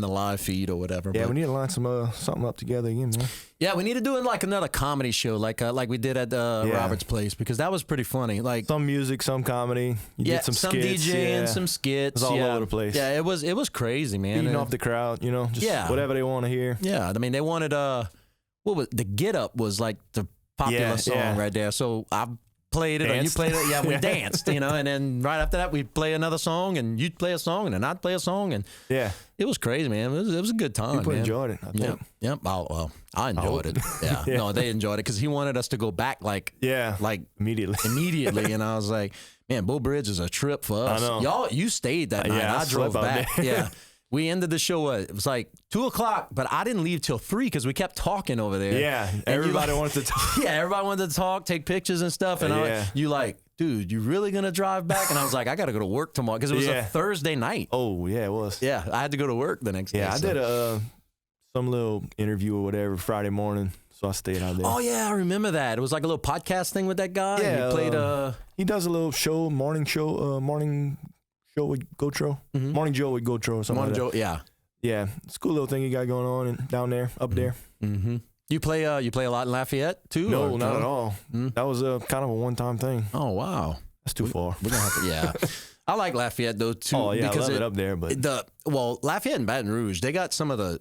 the live feed or whatever. Yeah, we need to line something up together again, man. Yeah, we need to do it like another comedy show, like we did at Robert's Place, because that was pretty funny. Like some music, some comedy. You get some skits, DJing, some skits. It's all over the place. Yeah, it was crazy, man. Feeding off the crowd, just whatever they want to hear. Yeah, I mean they wanted what was the Get Up was like the popular song right there. So I played it, or you played it. Yeah, we danced, and then right after that we'd play another song, and you'd play a song, and then I'd play a song, and it was crazy, man. It was a good time. People enjoyed it. I think. Yep. Oh, well, I enjoyed it. Yeah. No, they enjoyed it because he wanted us to go back like immediately, and I was like, man, Bull Bridge is a trip for us. I know. You stayed that night. I drove back. Yeah. We ended the show it was like 2:00, but I didn't leave till 3 because we kept talking over there. Yeah, everybody wanted to talk. Yeah, everybody wanted to talk, take pictures and stuff. And you like, dude, you really gonna drive back? And I was like, I gotta go to work tomorrow because it was a Thursday night. Oh yeah, it was. Yeah, I had to go to work the next day. Yeah, I did some little interview or whatever Friday morning, so I stayed out there. Oh yeah, I remember that. It was like a little podcast thing with that guy. Yeah, he played he does a little morning show with Gotro, Morning Joe with Gotro or something. Morning like that. Joe, yeah. Yeah, it's a cool little thing you got going on down there, up there. Mm-hmm. You play a lot in Lafayette too? No, not at all. That was kind of a one-time thing. Oh wow, that's too far. We're gonna have to. Yeah, I like Lafayette though too. Oh yeah, because I love it up there. But Lafayette and Baton Rouge, they got some of the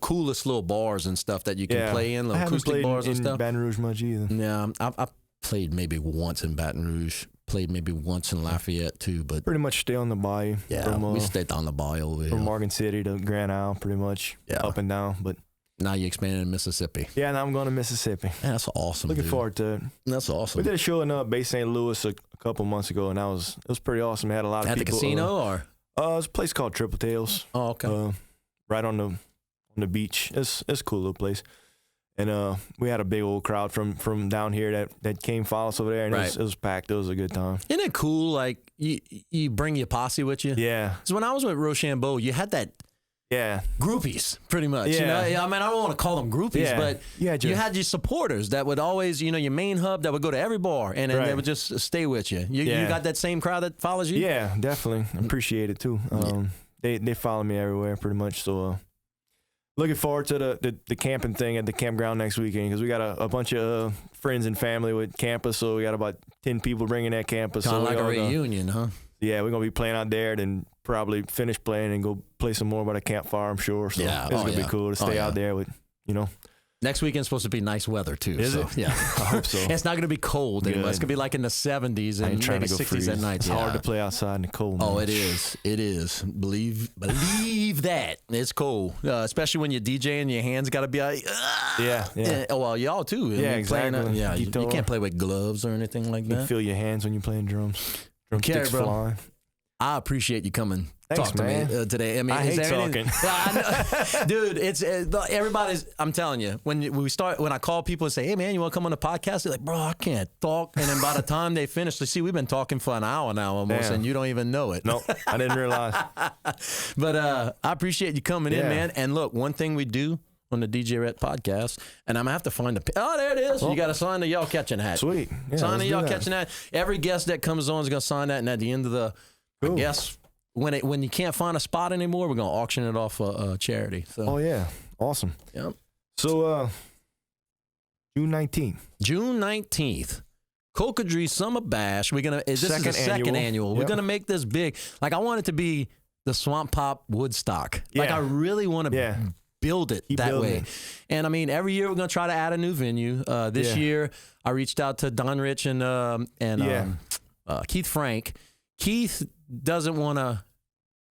coolest little bars and stuff that you can play in, little acoustic bars and stuff. Baton Rouge much either. Yeah, I played maybe once in Baton Rouge. Played maybe once in Lafayette too, but pretty much stay on the bayou. Yeah, we stayed on the bayou over here. From Morgan City to Grand Isle, pretty much up and down. But now you expanded to Mississippi. Yeah, now I'm going to Mississippi. Man, that's awesome. Looking forward to it. That's awesome. We did a show in Bay St. Louis a couple months ago, and it was pretty awesome. It had a lot of people. At the casino or? It's a place called Triple Tails. Oh, okay. Right on the beach. It's a cool little place. And we had a big old crowd from down here that came follow us over there, and it was packed. It was a good time. Isn't it cool? Like you bring your posse with you. Yeah. So when I was with Rochambeau, you had that. Yeah. Groupies, pretty much. Yeah. I mean, I don't want to call them groupies, but you had your supporters that would always, your main hub that would go to every bar, and they would just stay with you. You got that same crowd that follows you? Yeah, definitely. Appreciate it, too. They follow me everywhere, pretty much, so... Looking forward to the camping thing at the campground next weekend because we got a bunch of friends and family with campus, so we got about 10 people bringing that campus. Kind of like a reunion, huh? Yeah, we're gonna be playing out there, then probably finish playing and go play some more by the campfire, I'm sure. So Yeah. it's gonna be cool to stay out there with, Next weekend's supposed to be nice weather too. Is so, it? Yeah. I hope so. It's not going to be cold anymore. Good. It's going to be like in the 70s I and ain't trying maybe to go 60s freeze. at night. It's hard to play outside in the cold. Oh, man. it is. It is. Believe that. It's cold, especially when you're DJing. Your hands got to be like, Yeah. Oh, well, y'all too. Yeah, exactly. You can't play with gloves or anything like You can that. feel your hands when you're playing drums. Drumsticks bro. flying. I appreciate you coming. Thanks, Talk to man. me today. I mean, I is hate there anything- talking. Dude, it's everybody's. I'm telling you, when I call people and say, "Hey, man, you want to come on the podcast?" They're like, "Bro, I can't talk." And then by the time they finish, they see we've been talking for an hour now almost, Damn. and you don't even know it. Nope, I didn't realize. But I appreciate you coming in, Yeah. man. And look, one thing we do on the DJ Rhett podcast, and I'm gonna have to find the. Oh, there it is. You got to sign the y'all catching hat. Sweet. Yeah, Sign let's the do y'all that. catching hat. Every guest that comes on is gonna sign that, and at the end of the, Cool. I guess. When you can't find a spot anymore, we're gonna auction it off a charity. So, Oh yeah, awesome. yep. So June 19th. June 19th, Cocodrie Summer Bash. We're gonna. This is the Second second annual. We're Yep. gonna make this big. Like I want it to be the Swamp Pop Woodstock. Like Yeah. I really want to Yeah. build it Keep that building way. it. And I mean, every year we're gonna try to add a new venue. This Yeah. year, I reached out to Don Rich and Keith Frank. Keith doesn't want to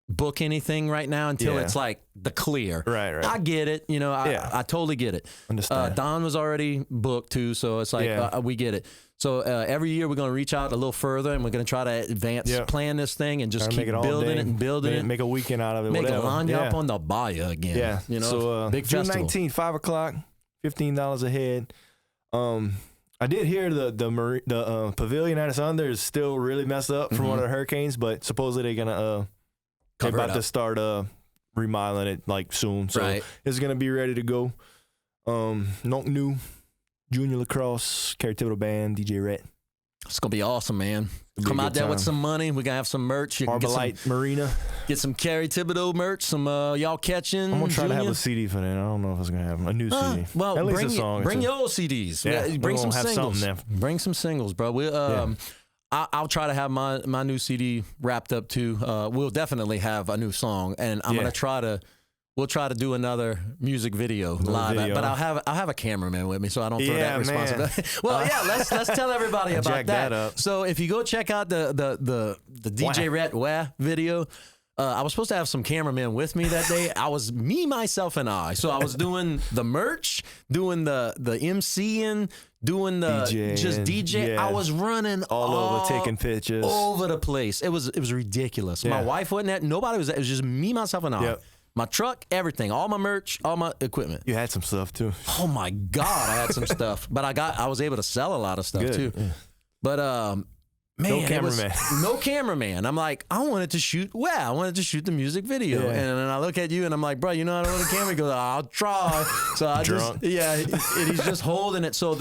book anything right now until Yeah. it's like the clear. Right. I get it. I totally get it. Understand. Don was already booked too, so it's like Yeah. we get it. So every year we're going to reach out a little further, and we're going to try to advance, Yeah. plan this thing, and just Gotta keep make it all building day. it and building it. Make a weekend out of it. Make whatever. a line yeah. up on the bayou again. Yeah. So big June festival. 19th, 5:00, $15 a head. I did hear the pavilion at its under is still really messed up from one of the hurricanes, but supposedly they're gonna Cover they're it about to up. start remodeling it like soon. So Right. it's gonna be ready to go. No new junior lacrosse, Kerry Thibodaux band, DJ Rhett. It's gonna be awesome, man. It'll be Come a out good there with time. some money. We're gonna have some merch. You can Arborlight Marina. get some Kerry Thibodaux merch. Some y'all catching. I'm gonna try to have Junior. a CD for that. I don't know if it's gonna have a new CD. Well, At least bring a song. or bring two. your old CDs. Yeah, Bring we're some gonna have singles. something Bring some singles, bro. We I'll try to have my new CD wrapped up too. We'll definitely have a new song, and I'm Yeah. gonna try to. We'll try to do another music video live, video. but I'll have a cameraman with me, so I don't throw Yeah, that man. responsibility. Well, yeah, let's tell everybody about Jack that up. So if you go check out the DJ Rhett video. I was supposed to have some cameramen with me that day. I was me, myself, and I. So I was doing the merch, doing the MCing, doing the DJing, just DJ. yeah. I was running all over taking pictures. over the place. It was ridiculous. My Yeah. wife wasn't there. Nobody was there. It was just me, myself, and I. Yep. My truck, everything, all my merch, all my equipment. You had some stuff too. Oh my God, I had some stuff, but I was able to sell a lot of stuff Good. too. Yeah. But man, No it was- cameraman. no cameraman. I'm like, I wanted to shoot. Well, I wanted to shoot the music video, Yeah. and then I look at you and I'm like, bro, you know how to hold a camera? He goes, I'll try. So I Drunk. and he's just holding it. So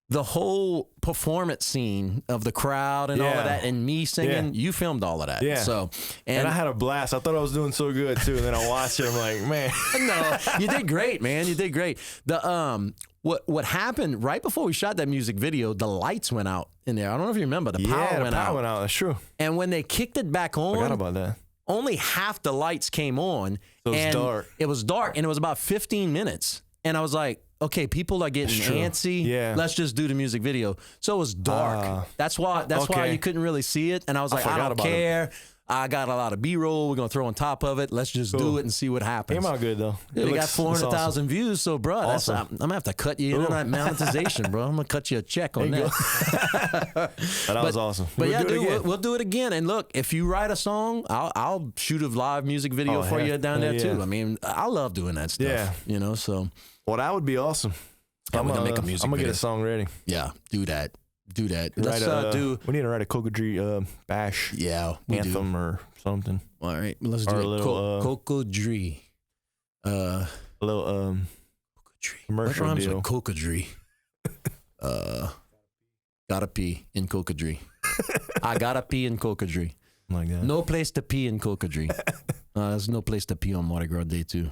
the whole performance scene of the crowd and all of Yeah. that, and me singing, you filmed all of that. Yeah. So And I had a blast. I thought I was doing so good too. And then I watched it. I'm like, man. no, you did great, man. You did great. The what happened right before we shot that music video, the lights went out in there. I don't know if you remember. The power Yeah, the went power out. went out. That's true. And when they kicked it back Forgot on, about that. only half the lights came on. So it was and dark. It was dark, and it was about 15 minutes. And I was like, okay, people are getting That's true. antsy. Yeah. Let's just do the music video. So it was dark. That's why okay. you couldn't really see it. And I was like, I forgot don't about it. care. I got a lot of B-roll. We're going to throw on top of it. Let's just do Cool. it and see what happens. Came out good though. Dude, It it got looks- 400,000 it's views, so bro, that's, Awesome. I'm gonna have to cut you in on that monetization, bro. I'm gonna cut you a check on There you that. awesome. That was awesome. But We'll yeah, do it dude, again. we'll do it again. And look, if you write a song, I'll shoot a live music video Oh, for you down there yeah. too. I mean, I love doing that stuff. Yeah. You know, so Well, that would be awesome. Yeah, we're gonna make a music I'm gonna video. get a song ready. yeah, do that. Let's Write do. We need to write a Cocodrie Bash Yeah, we do. anthem or something. All right, let's Or do a it. little, Cocodrie. A little Cocodrie. commercial What rhymes deal. with Cocodrie? Gotta pee in Cocodrie. I gotta pee in Cocodrie. like that. No place to pee in Cocodrie. There's no place to pee on Mardi Gras Day 2.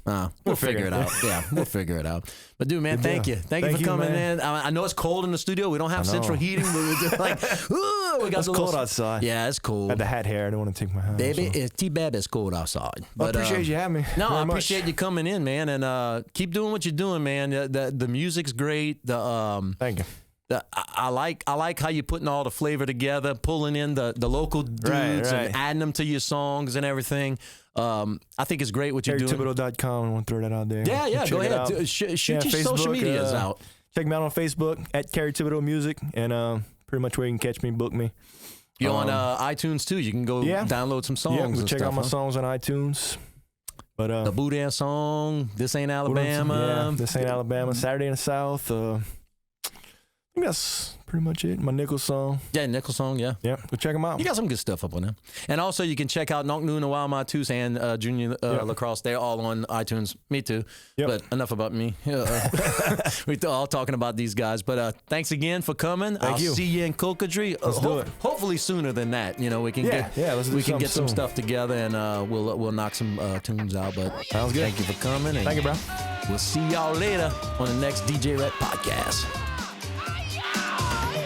Yeah. We'll figure it out. Yeah, we'll figure it out. But dude, man, thank you. Thank you for coming in. I know it's cold in the studio. We don't have central heating. But we're just like, ooh, we got It's cold outside. Yeah, it's cold. I had the hat hair. I don't want to take my hat. Baby, T-Bab is cold outside. But, I appreciate you having me. No, very I much. appreciate you coming in, man, and keep doing what you're doing, man. The music's great. Thank you. I like how you're putting all the flavor together, pulling in the local dudes Right. and adding them to your songs and everything. I think it's great what you're doing. KerryThibodaux.com. I want to throw that out there. Yeah, go ahead. Shoot your social medias out. Check me out on Facebook at Kerry Thibodaux Music, and pretty much where you can catch me, book me. You're on iTunes too. You can go download some songs. Yeah, and check stuff, out my songs on iTunes. But the Boudin song, This Ain't Alabama. Yeah, This Ain't Alabama. Saturday in the South. I think that's pretty much it. My Nickel song. Yeah, Nickel song, yeah. Yeah, go check them out. You got some good stuff up on there. And also, you can check out Nok Noon, Wild Matus, and Junior Lacrosse. They're all on iTunes. Me too. Yep. But enough about me. We're all talking about these guys. But thanks again for coming. Thank you. I'll see you in Cocodrie. Let's do it. Hopefully sooner than that. You know, we can let's do we can get some soon. stuff together, and we'll knock some tunes out. But Sounds good. Thank you for coming. And Thank you, bro. We'll see y'all later on the next DJ Rhett podcast.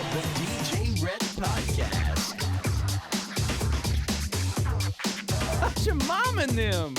The DJ Rhett Podcast. That's your mom and them.